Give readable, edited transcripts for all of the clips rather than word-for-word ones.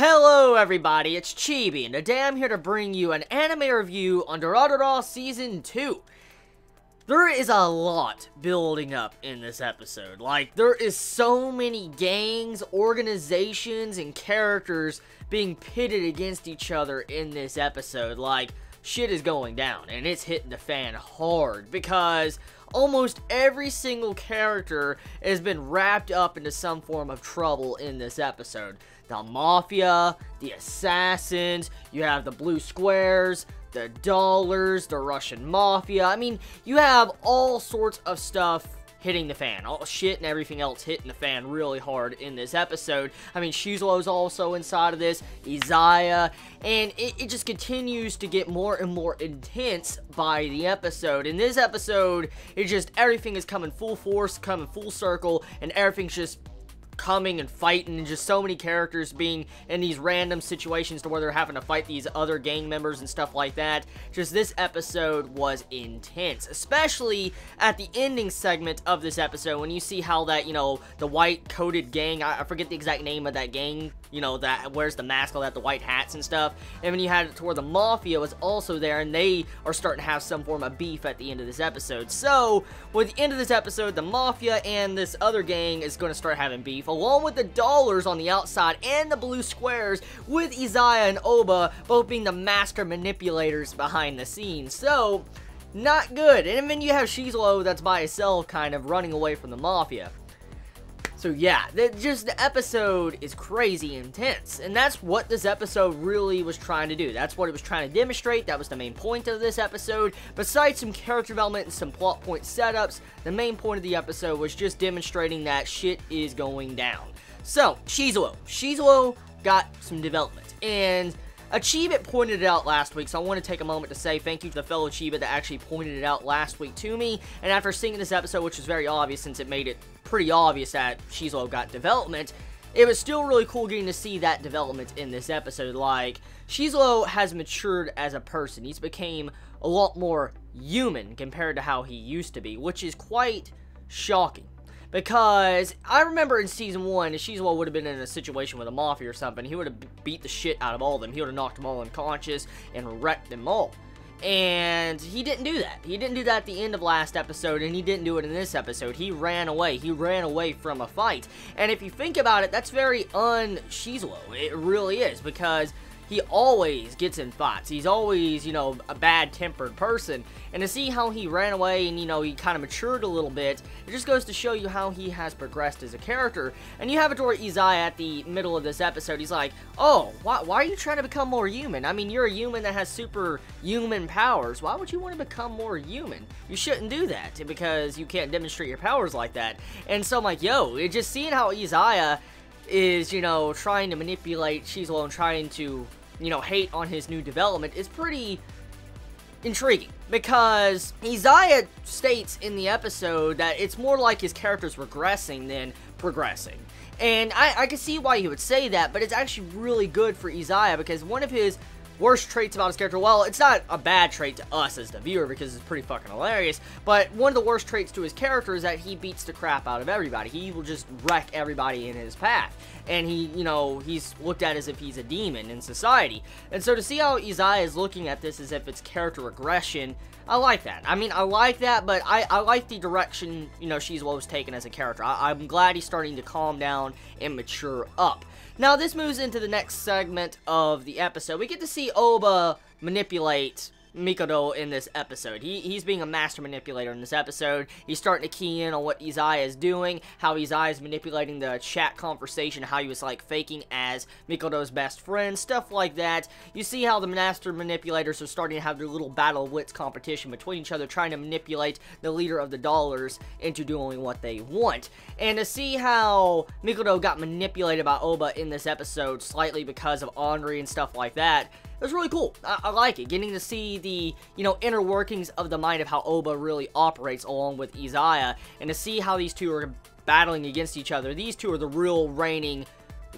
Hello everybody, it's Chibi, and today I'm here to bring you an anime review on Durarara Season 2. There is a lot building up in this episode. Like, there is so many gangs, organizations, and characters being pitted against each other in this episode. Like, shit is going down, and it's hitting the fan hard, because almost every single character has been wrapped up into some form of trouble in this episode. The Mafia, the Assassins, you have the Blue Squares, the Dollars, the Russian Mafia. I mean, you have all sorts of stuff hitting the fan. All shit and everything else hitting the fan really hard in this episode. I mean, Shou's also inside of this, Izaya, and it just continues to get more and more intense by the episode. In this episode, everything is coming full force, coming full circle, and everything's just coming and fighting, and just so many characters being in these random situations to where they're having to fight these other gang members and stuff like that. Just this episode was intense, especially at the ending segment of this episode when you see how that, you know, the white coated gang, I forget the exact name of that gang, you know, that wears the mask, all that, the white hats and stuff, and when you had it to where the Mafia was also there, and they are starting to have some form of beef at the end of this episode. So, with the end of this episode, the Mafia and this other gang is going to start having beef, along with the Dollars on the outside and the Blue Squares, with Izaya and Oba both being the master manipulators behind the scenes. So, not good. And then you have Shou that's by itself, kind of running away from the Mafia. So yeah, the episode is crazy intense, and that's what this episode really was trying to do. That's what it was trying to demonstrate. That was the main point of this episode. Besides some character development and some plot point setups, the main point of the episode was just demonstrating that shit is going down. So, Shou got some development, and Chibi pointed it out last week, so I want to take a moment to say thank you to the fellow Chibi that actually pointed it out last week to me. And after seeing this episode, which was very obvious since it made it pretty obvious that Shou got development, it was still really cool getting to see that development in this episode. Like, Shou has matured as a person. He's became a lot more human compared to how he used to be, which is quite shocking. Because I remember in Season 1, if Shou would have been in a situation with a Mafia or something, he would have beat the shit out of all of them. He would have knocked them all unconscious and wrecked them all. And he didn't do that. He didn't do that at the end of last episode, and he didn't do it in this episode. He ran away. He ran away from a fight. And if you think about it, that's very un-Shou. It really is, because he always gets in fights. He's always, you know, a bad-tempered person. And to see how he ran away and, you know, he kind of matured a little bit, it just goes to show you how he has progressed as a character. And you have it to where Izaya at the middle of this episode, he's like, oh, why are you trying to become more human? I mean, you're a human that has superhuman powers. Why would you want to become more human? You shouldn't do that, because you can't demonstrate your powers like that. And so I'm like, yo, it just seeing how Izaya is, you know, trying to manipulate Shou and trying to, you know, hate on his new development is pretty intriguing, because Izaya states in the episode that it's more like his character's regressing than progressing. And I can see why he would say that, but it's actually really good for Izaya, because one of his worst traits about his character, well, it's not a bad trait to us as the viewer because it's pretty fucking hilarious, but one of the worst traits to his character is that he beats the crap out of everybody. He will just wreck everybody in his path, and he, you know, he's looked at as if he's a demon in society. And so to see how Izaya is looking at this as if it's character regression, I like that. I mean, I like that, but I like the direction, you know, Shou was taken as a character. I'm glad he's starting to calm down and mature up. Now, this moves into the next segment of the episode. We get to see Oba manipulate Mikoto in this episode. He's being a master manipulator in this episode. He's starting to key in on what Izaya is doing, how Izaya is manipulating the chat conversation, how he was like faking as Mikoto's best friend, stuff like that. You see how the master manipulators are starting to have their little battle of wits competition between each other, trying to manipulate the leader of the Dollars into doing what they want. And to see how Mikoto got manipulated by Oba in this episode slightly because of Henri and stuff like that, it was really cool. I like it. Getting to see the, you know, inner workings of the mind of how Oba really operates along with Izaya, and to see how these two are battling against each other. These two are the real reigning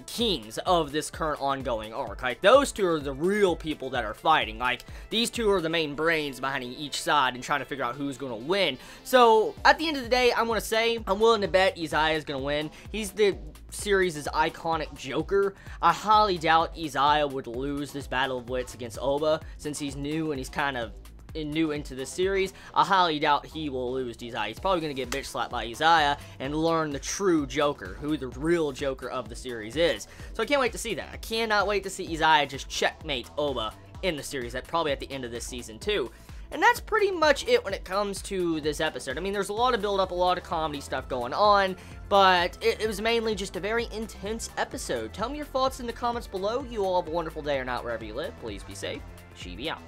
kings of this current ongoing arc. Like, those two are the real people that are fighting. Like, these two are the main brains behind each side and trying to figure out who's going to win. So, at the end of the day, I want to say, I'm willing to bet Isaiah is going to win. He's the series' iconic Joker. I highly doubt Isaiah would lose this Battle of Wits against Oba, since he's new and he's kind of new into this series. I highly doubt he will lose to Isaiah. He's probably going to get bitch slapped by Isaiah and learn the true Joker, who the real Joker of the series is. So I can't wait to see that. I cannot wait to see Isaiah just checkmate Oba in the series, probably at the end of this season too. And that's pretty much it when it comes to this episode. I mean, there's a lot of build-up, a lot of comedy stuff going on, but it was mainly just a very intense episode. Tell me your thoughts in the comments below. You all have a wonderful day or night wherever you live. Please be safe. Chibi out.